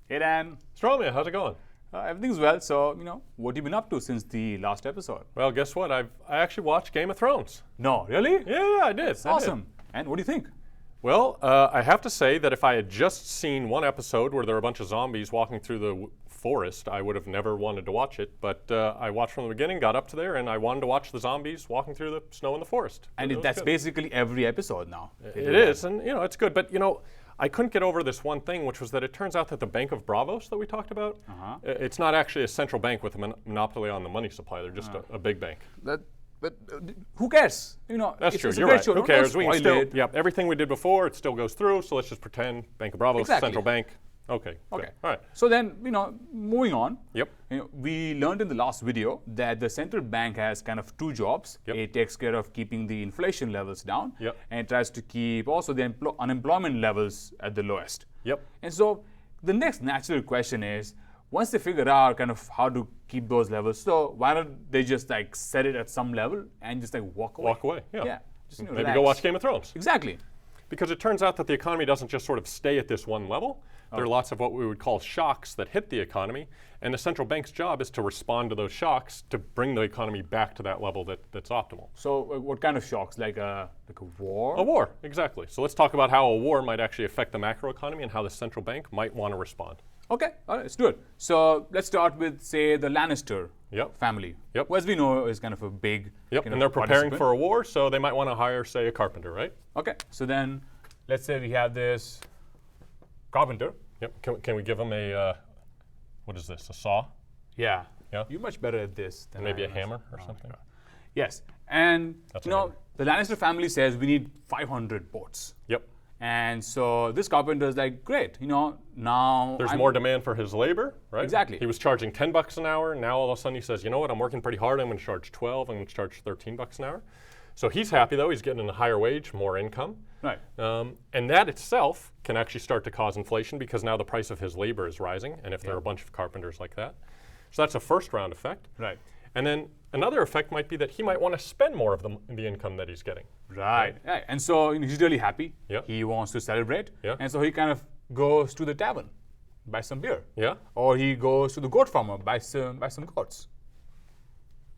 Hey Dan, Suramya, how's it going? everything's well. So what have you been up to since the last episode? Well, guess what? I actually watched Game of Thrones. No, really? Yeah, I did. Awesome. And what do you think? Well, I have to say that if I had just seen one episode where there were a bunch of zombies walking through the forest, I would have never wanted to watch it. But I watched from the beginning, got up to there, and I wanted to watch the zombies walking through the snow in the forest. And that's good. basically every episode now. It is, and it's good. But I couldn't get over this one thing, which was that it turns out that the Bank of Bravos that we talked about, it's not actually a central bank with a monopoly on the money supply. They're just a big bank. But who cares? That's it's true. a You're great right. show. Who cares? We can Spoil still, it. yep. Everything we did before, it still goes through. So let's just pretend Bank of Bravos, Exactly. central bank. Okay. Okay. Good. All right. So then, moving on. Yep. We learned in the last video that the central bank has kind of two jobs. Yep. It takes care of keeping the inflation levels down, Yep. and it tries to keep also the unemployment levels at the lowest. Yep. And so the next natural question is, once they figure out kind of how to keep those levels, so why don't they just set it at some level and just walk away? Walk away. Yeah. Yeah. Just, Maybe relax. go watch Game of Thrones. Exactly. Because it turns out that the economy doesn't just sort of stay at this one level. There are lots of what we would call shocks that hit the economy, and the central bank's job is to respond to those shocks to bring the economy back to that level that's optimal. So what kind of shocks? Like a war? A war, exactly. So let's talk about how a war might actually affect the macroeconomy and how the central bank might want to respond. Okay, all right, let's do it. So let's start with, say, the Lannister Yep. family. Yep. Who, as we know, is kind of a big Yep, kind and of they're preparing participant. for a war, so they might want to hire, say, a carpenter, right? Okay, so then let's say we have this carpenter. Yep. Can we give them a, what is this, a saw? Yeah. Yeah. You're much better at this than Maybe I a am. hammer or Oh, something? God. Yes, and That's a hammer. the Lannister family says we need 500 boats. Yep. And so this carpenter is like, great, now There's I'm- more demand for his labor, right? Exactly. He was charging $10 an hour. Now all of a sudden he says, you know what? I'm working pretty hard. I'm going to charge 12. I'm going to charge $13 an hour. So he's happy though. He's getting a higher wage, more income. Right. And that itself can actually start to cause inflation because now the price of his labor is rising. And if there are a bunch of carpenters like that, so that's a first round effect. Right. And then another effect might be that he might want to spend more of the income that he's getting. Right. Yeah. And so he's really happy. Yeah. He wants to celebrate. Yeah. And so he kind of goes to the tavern, buy some beer. Yeah. Or he goes to the goat farmer, buy some goats.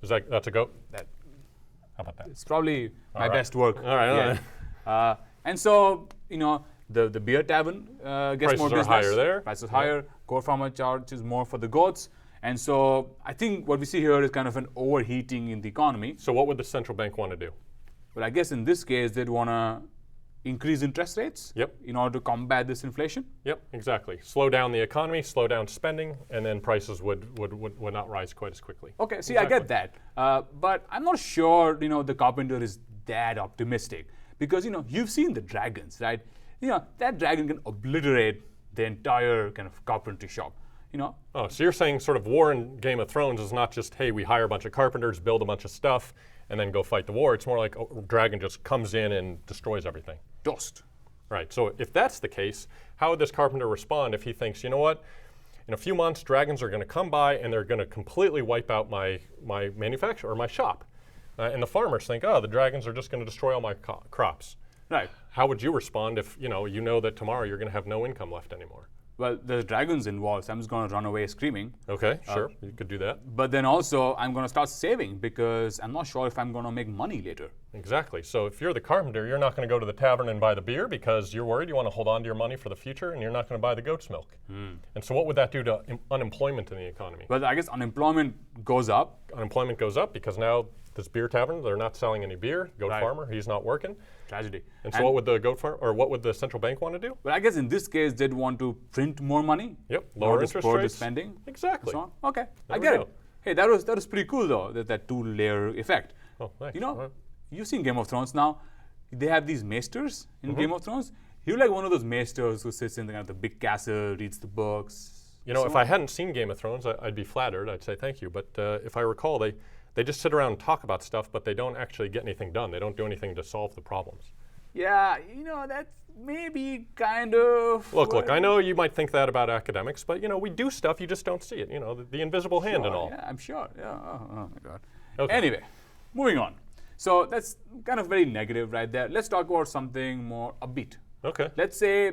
That's a goat? That How about that? it's probably my right. best work. All right. Yeah. And so the beer tavern gets Prices more are business. higher there. Prices Yeah. higher. Goat farmer charges more for the goats. And so I think what we see here is kind of an overheating in the economy. So what would the central bank want to do? But I guess in this case, they'd want to increase interest rates Yep. in order to combat this inflation. Yep, exactly. Slow down the economy, slow down spending, and then prices would not rise quite as quickly. Okay, see, I get that. But I'm not sure, the carpenter is that optimistic. Because, you've seen the dragons, right? That dragon can obliterate the entire kind of carpentry shop, Oh, so you're saying sort of war in Game of Thrones is not just, hey, we hire a bunch of carpenters, build a bunch of stuff, and then go fight the war. It's more like a dragon just comes in and destroys everything. Toast. Right, so if that's the case, how would this carpenter respond if he thinks, you know what, in a few months, dragons are going to come by and they're going to completely wipe out my manufacture or my shop. And the farmers think, oh, the dragons are just going to destroy all my crops. Right. How would you respond if you know that tomorrow you're going to have no income left anymore? Well, there's dragons involved, so I'm just going to run away screaming. Okay, sure, you could do that. But then also, I'm going to start saving because I'm not sure if I'm going to make money later. Exactly. So if you're the carpenter, you're not going to go to the tavern and buy the beer because you're worried you want to hold on to your money for the future, and you're not going to buy the goat's milk. And so what would that do to unemployment in the economy? Well, I guess unemployment goes up. Unemployment goes up because now this beer tavern, they're not selling any beer. Goat Right. farmer, he's not working. Tragedy. And so what would the goat farm or what would the central bank want to do? But I guess in this case, they'd want to print more money. Yep, in lower order to interest spur the rates. spending. Exactly. So on. Okay, I we get go. it. Hey, that was pretty cool though. That two-layer effect. Oh, thanks. You've seen Game of Thrones now. They have these maesters in Mm-hmm. Game of Thrones. You're like one of those maesters who sits in the, kind of the big castle, reads the books. If I hadn't seen Game of Thrones, I'd be flattered. I'd say thank you. But if I recall, they just sit around and talk about stuff, but they don't actually get anything done. They don't do anything to solve the problems. Yeah, that's maybe kind of. Look, I know you might think that about academics, but we do stuff, you just don't see it. The invisible hand and all. Yeah, I'm sure. Yeah. Oh my God. Okay. Anyway, moving on. So that's kind of very negative right there. Let's talk about something more upbeat. Okay. Let's say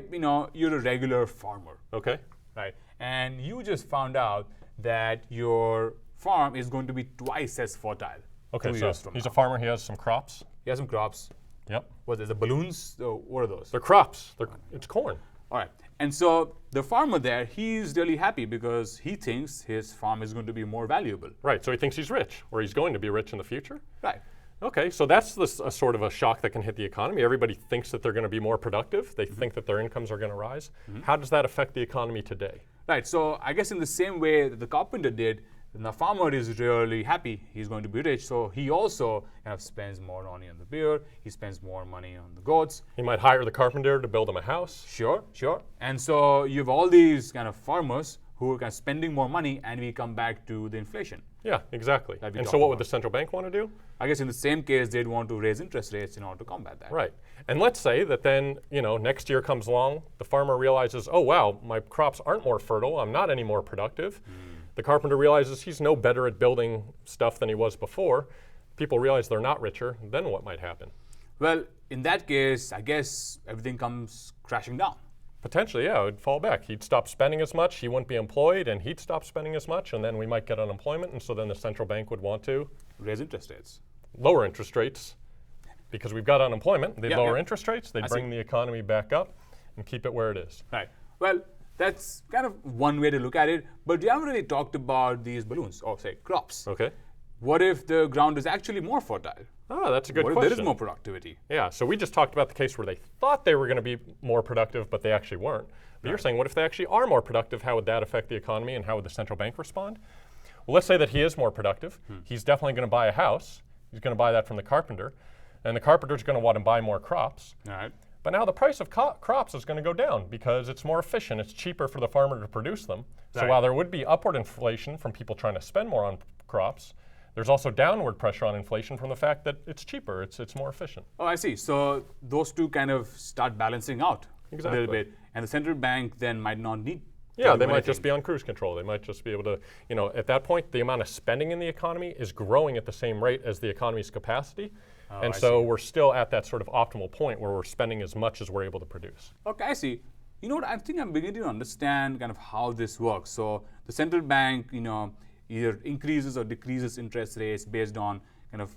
you're a regular farmer. Okay. right? And you just found out that your farm is going to be twice as fertile. Okay, 2 so years from he's now. a farmer. He has some crops. He has some crops. Yep. What are the balloons? What are those? They're crops. It's corn. All right. And so the farmer there, he's really happy because he thinks his farm is going to be more valuable. Right. So he thinks he's rich, or he's going to be rich in the future. Right. Okay, so that's a sort of a shock that can hit the economy. Everybody thinks that they're going to be more productive. They think that their incomes are going to rise. How does that affect the economy today? Right. So I guess in the same way that the carpenter did, the farmer is really happy. He's going to be rich. So he also kind of spends more money on the beer. He spends more money on the goats. He might hire the carpenter to build him a house. Sure, sure. And so you have all these kind of farmers who are kind of spending more money, and we come back to the inflation. Yeah, exactly. That we And talked so what would about. the central bank want to do? I guess in the same case, they'd want to raise interest rates in order to combat that. Right. And let's say that then, next year comes along, the farmer realizes, oh wow, my crops aren't more fertile, I'm not any more productive. The carpenter realizes he's no better at building stuff than he was before. People realize they're not richer, then what might happen? Well, in that case, I guess everything comes crashing down. Potentially, yeah, it would fall back. He'd stop spending as much, he wouldn't be employed, and he'd stop spending as much, and then we might get unemployment, and so then the central bank would want to Raise interest rates. lower interest rates. Because we've got unemployment, they'd Yeah, lower yeah. interest rates, they'd I bring see. the economy back up and keep it where it is. Right. Well, that's kind of one way to look at it, but we haven't really talked about these balloons, or say crops. Okay? What if the ground is actually more fertile? Oh, that's a good What if question. there is more productivity? Yeah, so we just talked about the case where they thought they were going to be more productive, but they actually weren't. But you're saying, what if they actually are more productive? How would that affect the economy, and how would the central bank respond? Well, let's say that he is more productive. He's definitely going to buy a house. He's going to buy that from the carpenter. And the carpenter's going to want to buy more crops. All right. But now the price of crops is going to go down because it's more efficient. It's cheaper for the farmer to produce them. So Right. while there would be upward inflation from people trying to spend more on crops, there's also downward pressure on inflation from the fact that it's cheaper, it's more efficient. Oh, I see. So those two kind of start balancing out a Exactly. little bit, and the central bank then might not need. to Yeah, do they might anything. just be on cruise control. They might just be able to, at that point, the amount of spending in the economy is growing at the same rate as the economy's capacity. And I so see. we're still at that sort of optimal point where we're spending as much as we're able to produce. Okay, I see. You know what? I think I'm beginning to understand kind of how this works. So the central bank, either increases or decreases interest rates based on kind of,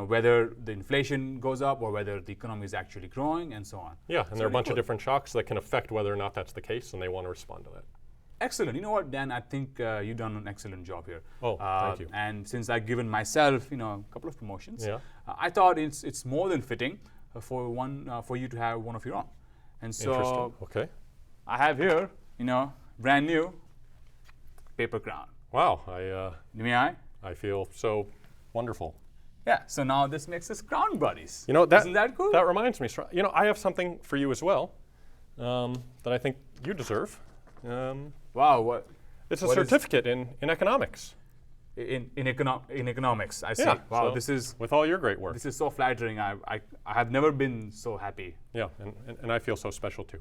whether the inflation goes up or whether the economy is actually growing, and so on. Yeah, and there are a bunch cool. of different shocks that can affect whether or not that's the case, and they want to respond to that. Excellent. You know what, Dan? I think you've done an excellent job here. Oh, thank you. And since I've given myself, a couple of promotions, Yeah. I thought it's more than fitting for you to have one of your own. And so Interesting. Okay. I have here, brand new paper crown. Wow, May I? I feel so wonderful. Yeah. So now this makes us crown buddies. That, Isn't that cool? That reminds me, I have something for you as well that I think you deserve. Wow. What? It's a What is- certificate in economics. In economics, I see. Yeah, Wow. so This is with all your great work. so flattering. I have never been so happy. Yeah, and I feel so special too.